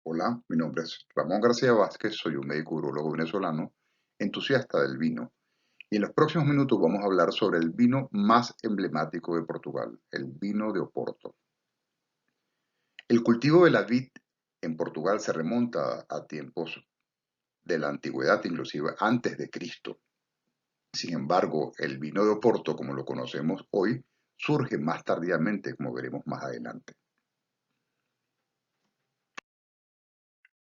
Hola, mi nombre es Ramón García Vázquez, soy un médico urologo venezolano, entusiasta del vino. Y en los próximos minutos vamos a hablar sobre el vino más emblemático de Portugal, el vino de Oporto. El cultivo de la vid en Portugal se remonta a tiempos de la antigüedad, inclusive antes de Cristo. Sin embargo, el vino de Oporto, como lo conocemos hoy, surge más tardíamente, como veremos más adelante.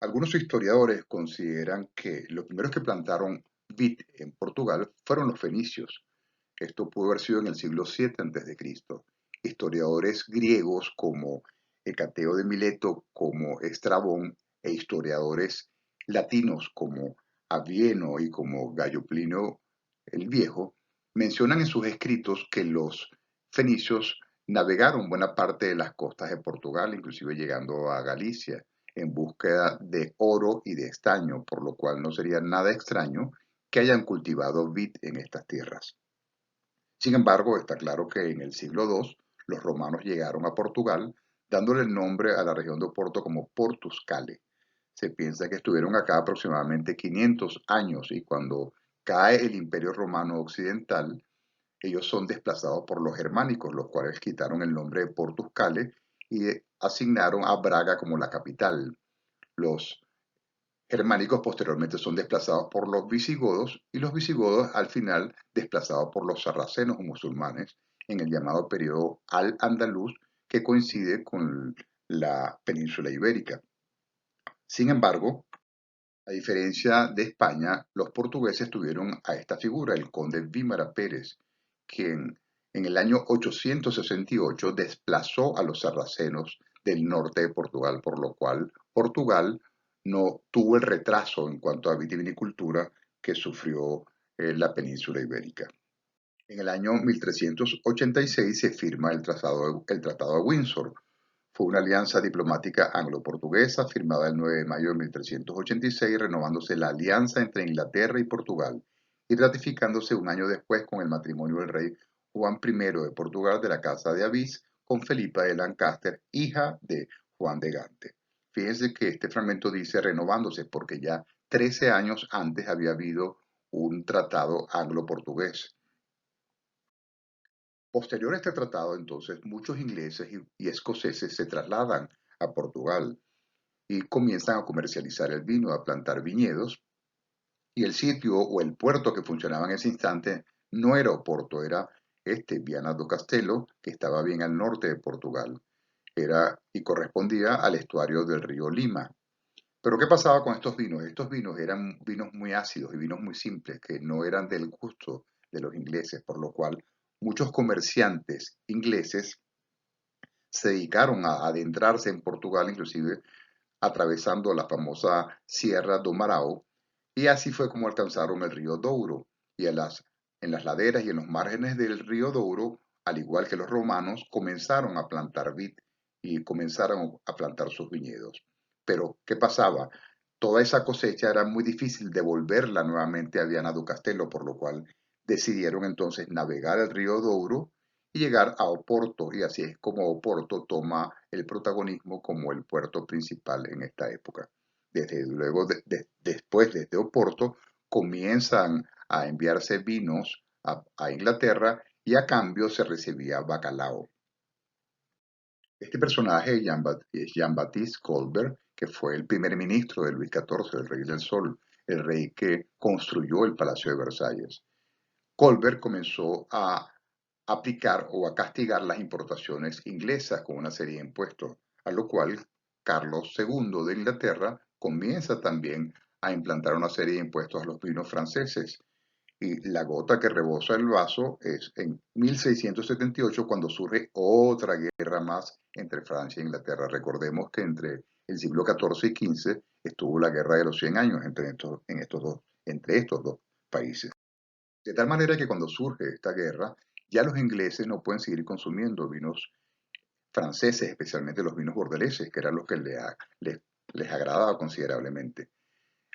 Algunos historiadores consideran que los primeros que plantaron vid en Portugal fueron los fenicios. Esto pudo haber sido en el siglo VII a.C. Historiadores griegos como Hecateo de Mileto, como Estrabón, e historiadores latinos como Avieno y como Gallo Plinio el Viejo, mencionan en sus escritos que los fenicios navegaron buena parte de las costas de Portugal, inclusive llegando a Galicia, en búsqueda de oro y de estaño, por lo cual no sería nada extraño que hayan cultivado vid en estas tierras. Sin embargo, está claro que en el siglo II los romanos llegaron a Portugal, dándole el nombre a la región de Oporto como Portus Cale. Se piensa que estuvieron acá aproximadamente 500 años y cuando cae el Imperio Romano Occidental, ellos son desplazados por los germánicos, los cuales quitaron el nombre de Portus Cale y asignaron a Braga como la capital. Los germánicos posteriormente son desplazados por los visigodos y los visigodos al final desplazados por los sarracenos o musulmanes en el llamado periodo al-andaluz que coincide con la península ibérica. Sin embargo, a diferencia de España, los portugueses tuvieron a esta figura, el conde Vímara Pérez, quien en el año 868 desplazó a los sarracenos del norte de Portugal, por lo cual Portugal no tuvo el retraso en cuanto a vitivinicultura que sufrió la península ibérica. En el año 1386 se firma el Tratado de Windsor. Fue una alianza diplomática anglo-portuguesa firmada el 9 de mayo de 1386, renovándose la alianza entre Inglaterra y Portugal y ratificándose un año después con el matrimonio del rey Juan I de Portugal de la Casa de Avís con Felipa de Lancaster, hija de Juan de Gante. Fíjense que este fragmento dice renovándose porque ya 13 años antes había habido un tratado anglo-portugués. Posterior a este tratado, entonces, muchos ingleses y escoceses se trasladan a Portugal y comienzan a comercializar el vino, a plantar viñedos, y el sitio o el puerto que funcionaba en ese instante no era Oporto, era Viana do Castelo, que estaba bien al norte de Portugal, era y correspondía al estuario del río Lima. Pero ¿qué pasaba con estos vinos? Estos vinos eran vinos muy ácidos y vinos muy simples, que no eran del gusto de los ingleses, por lo cual muchos comerciantes ingleses se dedicaron a adentrarse en Portugal, inclusive atravesando la famosa Sierra do Marao, y así fue como alcanzaron el río Douro. Y en las laderas y en los márgenes del río Douro, al igual que los romanos, comenzaron a plantar vid y comenzaron a plantar sus viñedos. Pero, ¿qué pasaba? Toda esa cosecha era muy difícil devolverla nuevamente a Viana do Castelo, por lo cual decidieron entonces navegar el río Douro y llegar a Oporto, y así es como Oporto toma el protagonismo como el puerto principal en esta época. Desde luego, después, desde Oporto, comienzan a enviarse vinos a Inglaterra y a cambio se recibía bacalao. Este personaje es Jean-Baptiste Colbert, que fue el primer ministro de Luis XIV, el Rey del Sol, el rey que construyó el Palacio de Versalles. Colbert comenzó a aplicar o a castigar las importaciones inglesas con una serie de impuestos, a lo cual Carlos II de Inglaterra comienza también a implantar una serie de impuestos a los vinos franceses. Y la gota que rebosa el vaso es en 1678 cuando surge otra guerra más entre Francia e Inglaterra. Recordemos que entre el siglo XIV y XV estuvo la guerra de los 100 años entre estos dos países. De tal manera que cuando surge esta guerra, ya los ingleses no pueden seguir consumiendo vinos franceses, especialmente los vinos bordeleses, que eran los que les agradaba considerablemente.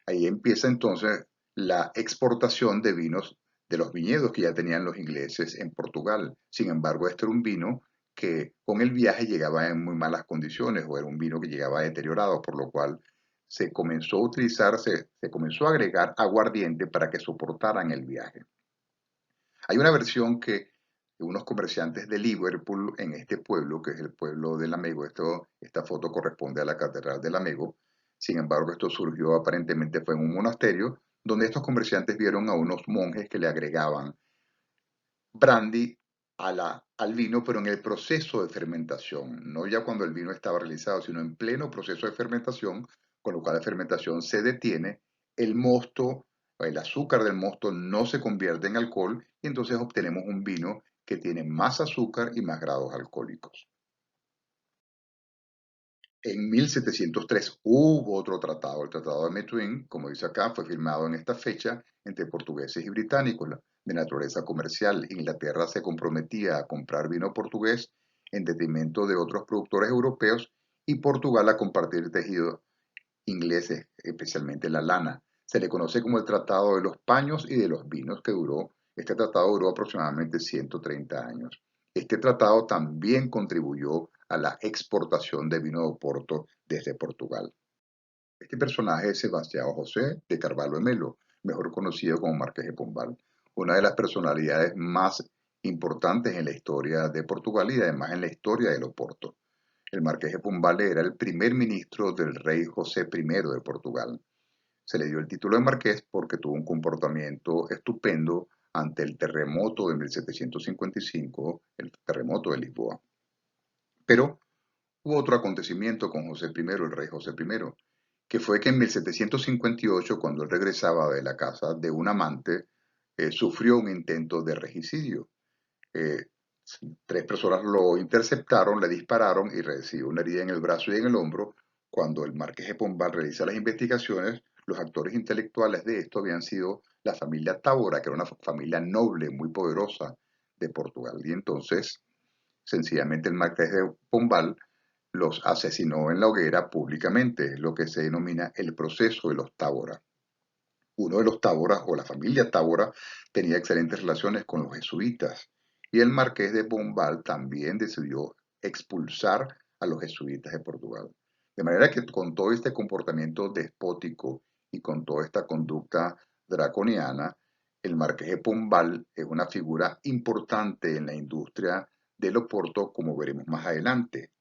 Ahí empieza entonces la exportación de vinos de los viñedos que ya tenían los ingleses en Portugal. Sin embargo, este era un vino que con el viaje llegaba en muy malas condiciones o era un vino que llegaba deteriorado, por lo cual se comenzó a utilizar, se comenzó a agregar aguardiente para que soportaran el viaje. Hay una versión que unos comerciantes de Liverpool en este pueblo, que es el pueblo de Lamego, esta foto corresponde a la Catedral de Lamego, sin embargo esto surgió aparentemente fue en un monasterio, donde estos comerciantes vieron a unos monjes que le agregaban brandy al vino, pero en el proceso de fermentación, no ya cuando el vino estaba realizado, sino en pleno proceso de fermentación, con lo cual la fermentación se detiene, el mosto, el azúcar del mosto no se convierte en alcohol y entonces obtenemos un vino que tiene más azúcar y más grados alcohólicos. En 1703 hubo otro tratado, el Tratado de Methuen, como dice acá, fue firmado en esta fecha entre portugueses y británicos, de naturaleza comercial. Inglaterra se comprometía a comprar vino portugués en detrimento de otros productores europeos y Portugal a compartir tejidos ingleses, especialmente la lana. Se le conoce como el Tratado de los Paños y de los Vinos, este tratado duró aproximadamente 130 años. Este tratado también contribuyó a la exportación de vino de Oporto desde Portugal. Este personaje es Sebastião José de Carvalho Melo, mejor conocido como Marqués de Pombal, una de las personalidades más importantes en la historia de Portugal y además en la historia del Oporto. El Marqués de Pombal era el primer ministro del rey José I de Portugal. Se le dio el título de marqués porque tuvo un comportamiento estupendo ante el terremoto de 1755, el terremoto de Lisboa. Pero hubo otro acontecimiento con José I, el rey José I, que fue que en 1758, cuando él regresaba de la casa de un amante, sufrió un intento de regicidio. Eh, Tres personas lo interceptaron, le dispararon y recibió una herida en el brazo y en el hombro. Cuando el marqués de Pombal realiza las investigaciones, los actores intelectuales de esto habían sido la familia Tábora, que era una familia noble, muy poderosa de Portugal. Y entonces, sencillamente, el marqués de Pombal los asesinó en la hoguera públicamente, lo que se denomina el proceso de los Tábora. Uno de los Táboras, o la familia Tábora, tenía excelentes relaciones con los jesuitas, y el marqués de Pombal también decidió expulsar a los jesuitas de Portugal. De manera que con todo este comportamiento despótico y con toda esta conducta draconiana, el marqués de Pombal es una figura importante en la industria del Oporto, como veremos más adelante.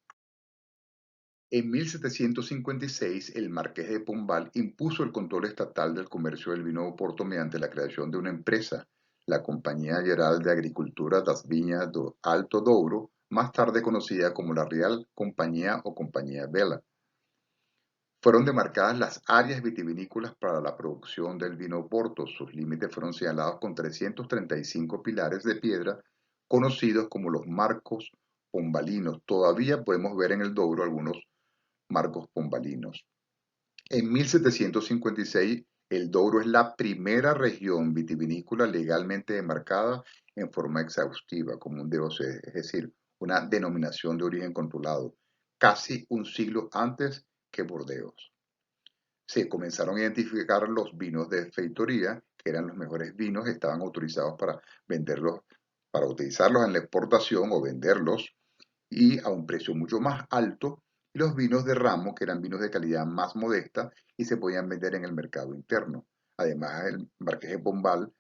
En 1756, el marqués de Pombal impuso el control estatal del comercio del vino de Oporto mediante la creación de una empresa, la Compañía Geral de Agricultura das Vinhas do Alto Douro, más tarde conocida como la Real Compañía o Compañía Vela. Fueron demarcadas las áreas vitivinícolas para la producción del vino Oporto. Sus límites fueron señalados con 335 pilares de piedra, conocidos como los marcos pombalinos. Todavía podemos ver en el Douro algunos marcos pombalinos. En 1756, el Douro es la primera región vitivinícola legalmente demarcada en forma exhaustiva, como un DOC, es decir, una denominación de origen controlado, casi un siglo antes que Burdeos. Se comenzaron a identificar los vinos de feitoría, que eran los mejores vinos, estaban autorizados para venderlos, para utilizarlos en la exportación o venderlos y a un precio mucho más alto, y los vinos de ramo, que eran vinos de calidad más modesta y se podían vender en el mercado interno. Además, el marqués de Pombal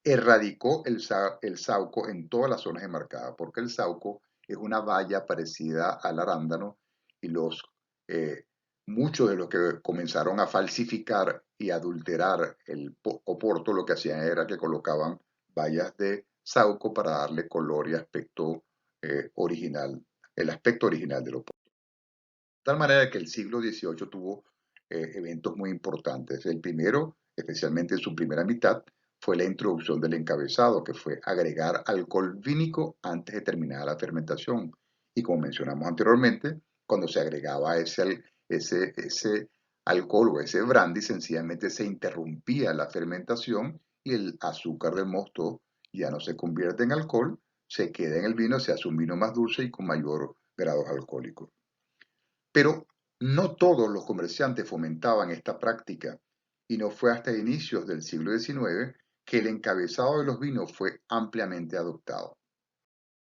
erradicó el sauco en todas las zonas enmarcadas, porque el sauco es una valla parecida al arándano y eh, muchos de los que comenzaron a falsificar y adulterar el oporto lo que hacían era que colocaban vallas de sauco para darle color y aspecto original, el aspecto original del oporto. De tal manera que el siglo XVIII tuvo eventos muy importantes. El primero, especialmente en su primera mitad, fue la introducción del encabezado, que fue agregar alcohol vínico antes de terminar la fermentación. Y como mencionamos anteriormente, cuando se agregaba ese alcohol o ese brandy, sencillamente se interrumpía la fermentación y el azúcar del mosto ya no se convierte en alcohol, se queda en el vino, se hace un vino más dulce y con mayor grados alcohólicos. Pero no todos los comerciantes fomentaban esta práctica y no fue hasta inicios del siglo XIX que el encabezado de los vinos fue ampliamente adoptado.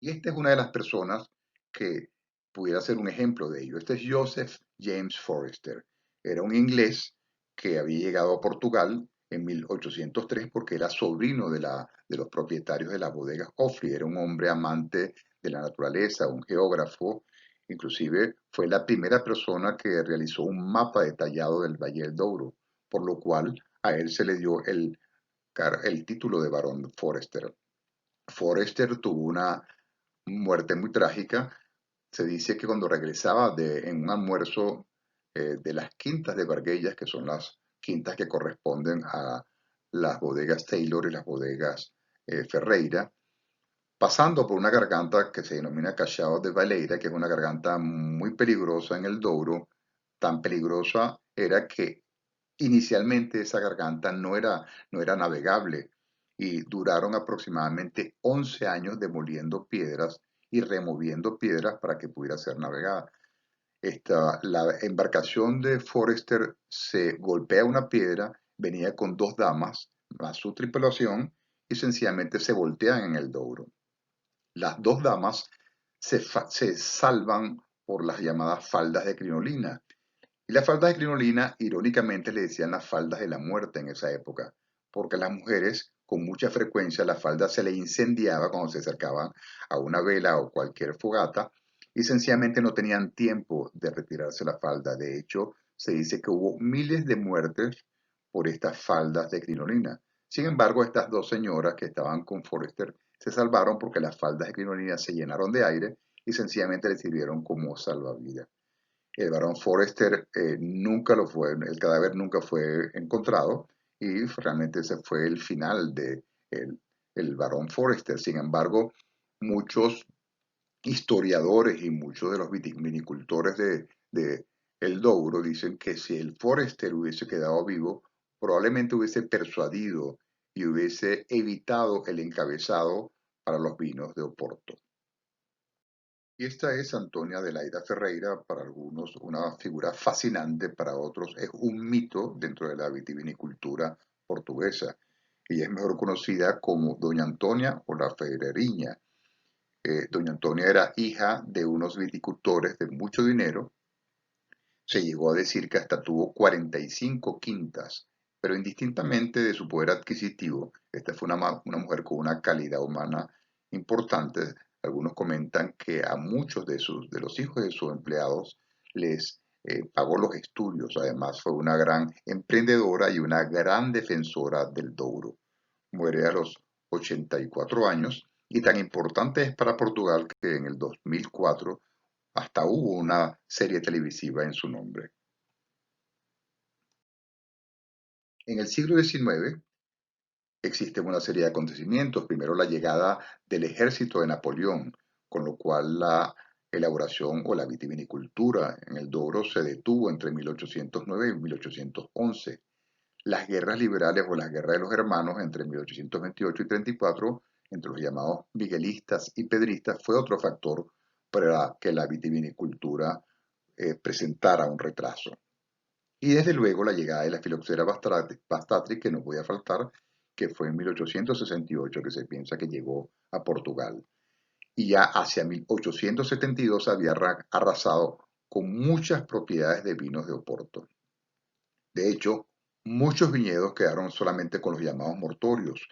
Y esta es una de las personas que pudiera ser un ejemplo de ello. Este es Joseph James Forrester. Era un inglés que había llegado a Portugal en 1803 porque era sobrino de los propietarios de las bodegas Ofri. Era un hombre amante de la naturaleza, un geógrafo. Inclusive fue la primera persona que realizó un mapa detallado del Valle del Douro, por lo cual a él se le dio el título de Barón Forrester. Forrester tuvo una muerte muy trágica. Se dice que cuando regresaba en un almuerzo de las quintas de Barguellas, que son las quintas que corresponden a las bodegas Taylor y las bodegas Ferreira, pasando por una garganta que se denomina Cachao de Baleira, que es una garganta muy peligrosa en el Douro. Tan peligrosa era que inicialmente esa garganta no era navegable y duraron aproximadamente 11 años demoliendo piedras y removiendo piedras para que pudiera ser navegada. La embarcación de Forrester se golpea una piedra, venía con dos damas más su tripulación y sencillamente se voltean en el Douro. Las dos damas se salvan por las llamadas faldas de crinolina. Y las faldas de crinolina, irónicamente, le decían las faldas de la muerte en esa época, porque a las mujeres, con mucha frecuencia, la falda se le incendiaba cuando se acercaban a una vela o cualquier fogata, y sencillamente no tenían tiempo de retirarse la falda. De hecho, se dice que hubo miles de muertes por estas faldas de crinolina. Sin embargo, estas dos señoras que estaban con Forrester se salvaron porque las faldas de crinolina se llenaron de aire y sencillamente les sirvieron como salvavidas. El varón Forrester nunca lo fue, el cadáver nunca fue encontrado y realmente ese fue el final de el varón Forrester. Sin embargo, muchos historiadores y muchos de los viticultores de el Douro dicen que si el Forrester hubiese quedado vivo, probablemente hubiese persuadido y hubiese evitado el encabezado para los vinos de Oporto. Y esta es Antonia Adelaida Ferreira, para algunos una figura fascinante, para otros es un mito dentro de la vitivinicultura portuguesa. Ella es mejor conocida como Doña Antonia o la Ferreriña. Doña Antonia era hija de unos viticultores de mucho dinero. Se llegó a decir que hasta tuvo 45 quintas, pero indistintamente de su poder adquisitivo, esta fue una mujer con una calidad humana importante. Algunos comentan que a muchos de los hijos de sus empleados les pagó los estudios. Además, fue una gran emprendedora y una gran defensora del Douro. Muere a los 84 años y tan importante es para Portugal que en el 2004 hasta hubo una serie televisiva en su nombre. En el siglo XIX existen una serie de acontecimientos. Primero, la llegada del ejército de Napoleón, con lo cual la elaboración o la vitivinicultura en el Douro se detuvo entre 1809 y 1811. Las guerras liberales o las guerras de los hermanos entre 1828 y 34, entre los llamados miguelistas y pedristas, fue otro factor para que la vitivinicultura presentara un retraso. Y desde luego la llegada de la filoxera bastatri, que no podía faltar, que fue en 1868 que se piensa que llegó a Portugal. Y ya hacia 1872 había arrasado con muchas propiedades de vinos de Oporto. De hecho, muchos viñedos quedaron solamente con los llamados mortorios,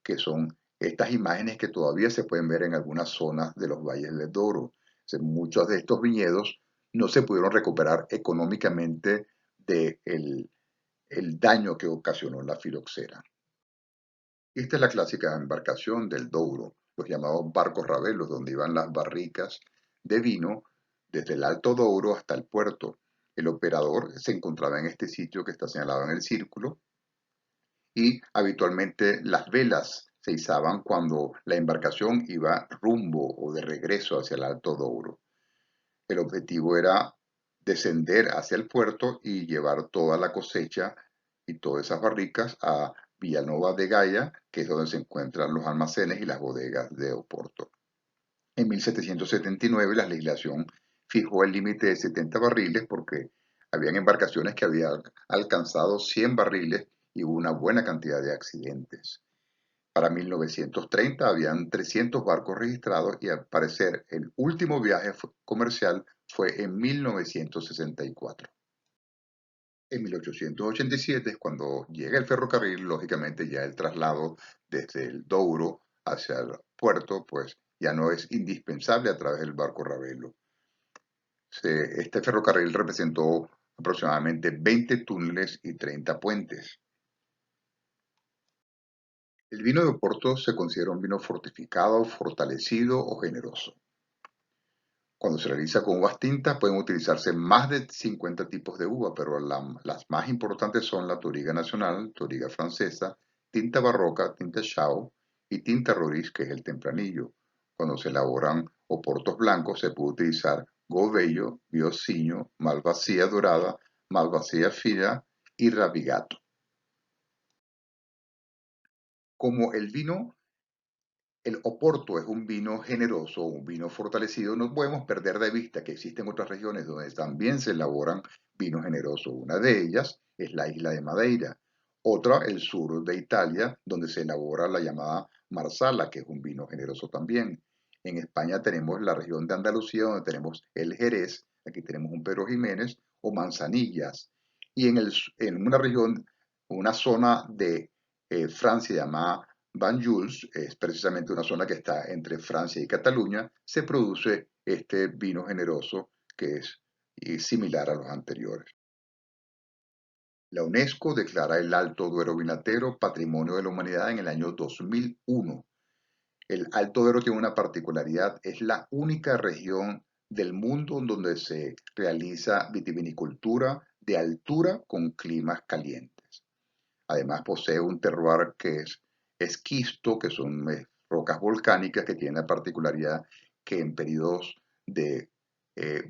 que son estas imágenes que todavía se pueden ver en algunas zonas de los valles del Douro. O sea, muchos de estos viñedos no se pudieron recuperar económicamente del el daño que ocasionó la filoxera. Esta es la clásica embarcación del Douro, los llamados barcos rabelos, donde iban las barricas de vino desde el Alto Douro hasta el puerto. El operador se encontraba en este sitio que está señalado en el círculo y habitualmente las velas se izaban cuando la embarcación iba rumbo o de regreso hacia el Alto Douro. El objetivo era descender hacia el puerto y llevar toda la cosecha y todas esas barricas a Villanova de Gaia, que es donde se encuentran los almacenes y las bodegas de Oporto. En 1779 la legislación fijó el límite de 70 barriles porque habían embarcaciones que habían alcanzado 100 barriles y hubo una buena cantidad de accidentes. Para 1930 habían 300 barcos registrados y al parecer el último viaje comercial fue en 1964. En 1887 es cuando llega el ferrocarril, lógicamente ya el traslado desde el Douro hacia el puerto, pues ya no es indispensable a través del barco Ravelo. Este ferrocarril representó aproximadamente 20 túneles y 30 puentes. El vino de Oporto se considera un vino fortificado, fortalecido o generoso. Cuando se realiza con uvas tintas pueden utilizarse más de 50 tipos de uva, pero las más importantes son la Touriga nacional, Touriga francesa, tinta barroca, tinta Chao y tinta Roriz, que es el tempranillo. Cuando se elaboran oportos blancos se puede utilizar Gobello, Biosiño, Malvasía dorada, Malvasía fina y Ravigato. Como el Oporto es un vino generoso, un vino fortalecido. No podemos perder de vista que existen otras regiones donde también se elaboran vinos generosos. Una de ellas es la isla de Madeira. Otra, el sur de Italia, donde se elabora la llamada Marsala, que es un vino generoso también. En España tenemos la región de Andalucía, donde tenemos el Jerez, aquí tenemos un Pedro Jiménez, o Manzanillas. Y en una región, una zona de Francia llamada Banjuls, es precisamente una zona que está entre Francia y Cataluña, se produce este vino generoso que es similar a los anteriores. La UNESCO declara el Alto Duero Vinatero Patrimonio de la Humanidad en el año 2001. El Alto Duero tiene una particularidad, es la única región del mundo donde se realiza vitivinicultura de altura con climas calientes. Además posee un terroir que es esquisto, que son rocas volcánicas que tienen la particularidad que en periodos de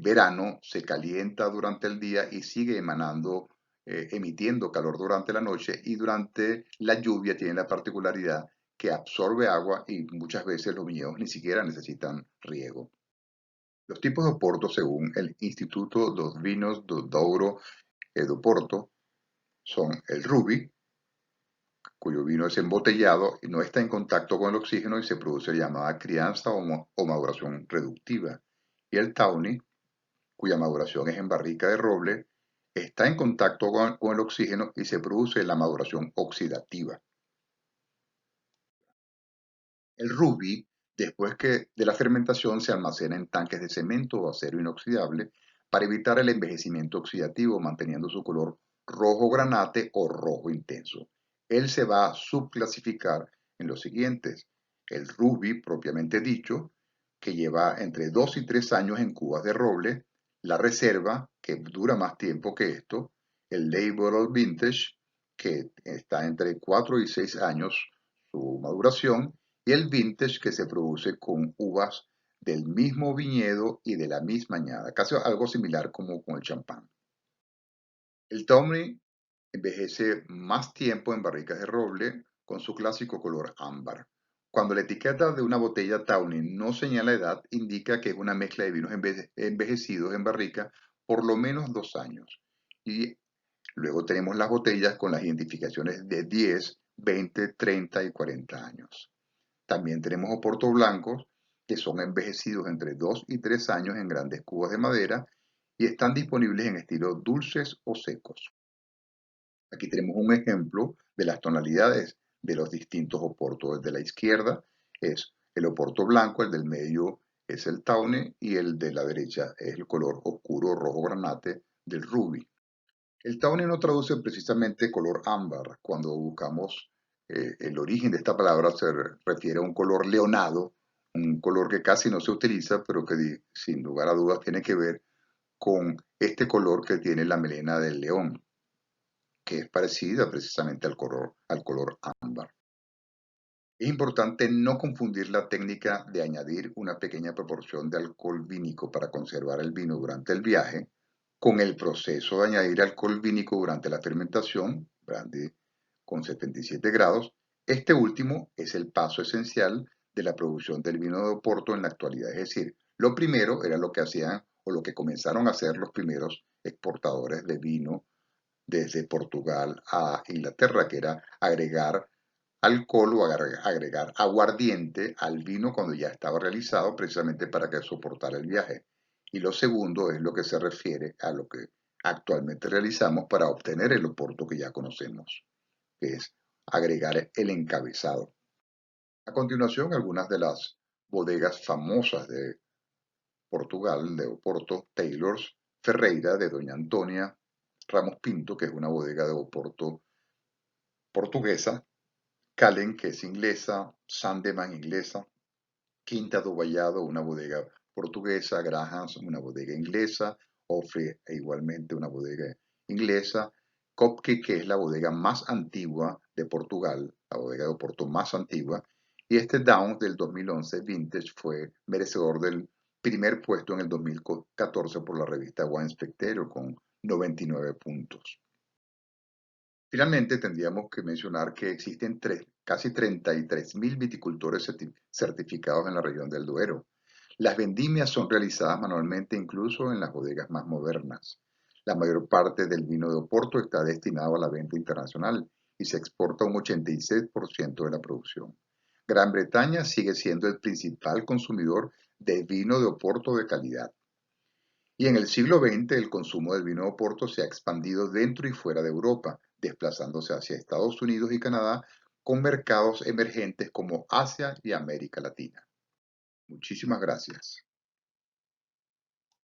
verano se calienta durante el día y sigue emitiendo calor durante la noche, y durante la lluvia tiene la particularidad que absorbe agua y muchas veces los viñedos ni siquiera necesitan riego. Los tipos de oporto, según el Instituto dos Vinos do Douro e do Porto, son el Ruby, cuyo vino es embotellado y no está en contacto con el oxígeno y se produce llamada crianza o maduración reductiva. Y el Tawny, cuya maduración es en barrica de roble, está en contacto con el oxígeno y se produce la maduración oxidativa. El Ruby, después que de la fermentación, se almacena en tanques de cemento o acero inoxidable para evitar el envejecimiento oxidativo, manteniendo su color rojo granate o rojo intenso. Él se va a subclasificar en los siguientes: el Ruby propiamente dicho, que lleva entre 2 y 3 años en cubas de roble; la Reserva, que dura más tiempo que esto; el Label Vintage, que está entre 4 y 6 años su maduración; y el vintage, que se produce con uvas del mismo viñedo y de la misma añada, casi algo similar como con el champán. El Tawny envejece más tiempo en barricas de roble con su clásico color ámbar. Cuando la etiqueta de una botella Tawny no señala edad, indica que es una mezcla de vinos envejecidos en barrica por lo menos 2 años. Y luego tenemos las botellas con las identificaciones de 10, 20, 30 y 40 años. También tenemos oportos blancos que son envejecidos entre 2 y 3 años en grandes cubas de madera y están disponibles en estilos dulces o secos. Aquí tenemos un ejemplo de las tonalidades de los distintos oportos. El de la izquierda es el oporto blanco, el del medio es el Tawny y el de la derecha es el color oscuro rojo granate del Ruby. El Tawny no traduce precisamente color ámbar. Cuando buscamos el origen de esta palabra, se refiere a un color leonado, un color que casi no se utiliza, pero que sin lugar a dudas tiene que ver con este color que tiene la melena del león, que es parecida precisamente al color ámbar. Es importante no confundir la técnica de añadir una pequeña proporción de alcohol vínico para conservar el vino durante el viaje con el proceso de añadir alcohol vínico durante la fermentación, brandy con 77 grados. Este último es el paso esencial de la producción del vino de Oporto en la actualidad. Es decir, lo primero era lo que hacían o lo que comenzaron a hacer los primeros exportadores de vino desde Portugal a Inglaterra, que era agregar alcohol o agregar aguardiente al vino cuando ya estaba realizado, precisamente para que soportara el viaje. Y lo segundo es lo que se refiere a lo que actualmente realizamos para obtener el Oporto que ya conocemos, que es agregar el encabezado. A continuación, algunas de las bodegas famosas de Portugal, de Oporto: Taylor's, Ferreira, de Doña Antonia, Ramos Pinto, que es una bodega de Oporto portuguesa, Calen, que es inglesa, Sandeman, inglesa, Quinta do Vallado, una bodega portuguesa, Grahams, una bodega inglesa, Ofre, igualmente una bodega inglesa, Copke, que es la bodega más antigua de Portugal, la bodega de Oporto más antigua, y este Downs del 2011 Vintage fue merecedor del primer puesto en el 2014 por la revista Wine Spectator con 99 puntos. Finalmente, tendríamos que mencionar que existen casi 33.000 viticultores certificados en la región del Duero. Las vendimias son realizadas manualmente incluso en las bodegas más modernas. La mayor parte del vino de Oporto está destinado a la venta internacional y se exporta un 86% de la producción. Gran Bretaña sigue siendo el principal consumidor de vino de Oporto de calidad. Y en el siglo XX el consumo del vino de Oporto se ha expandido dentro y fuera de Europa, desplazándose hacia Estados Unidos y Canadá, con mercados emergentes como Asia y América Latina. Muchísimas gracias.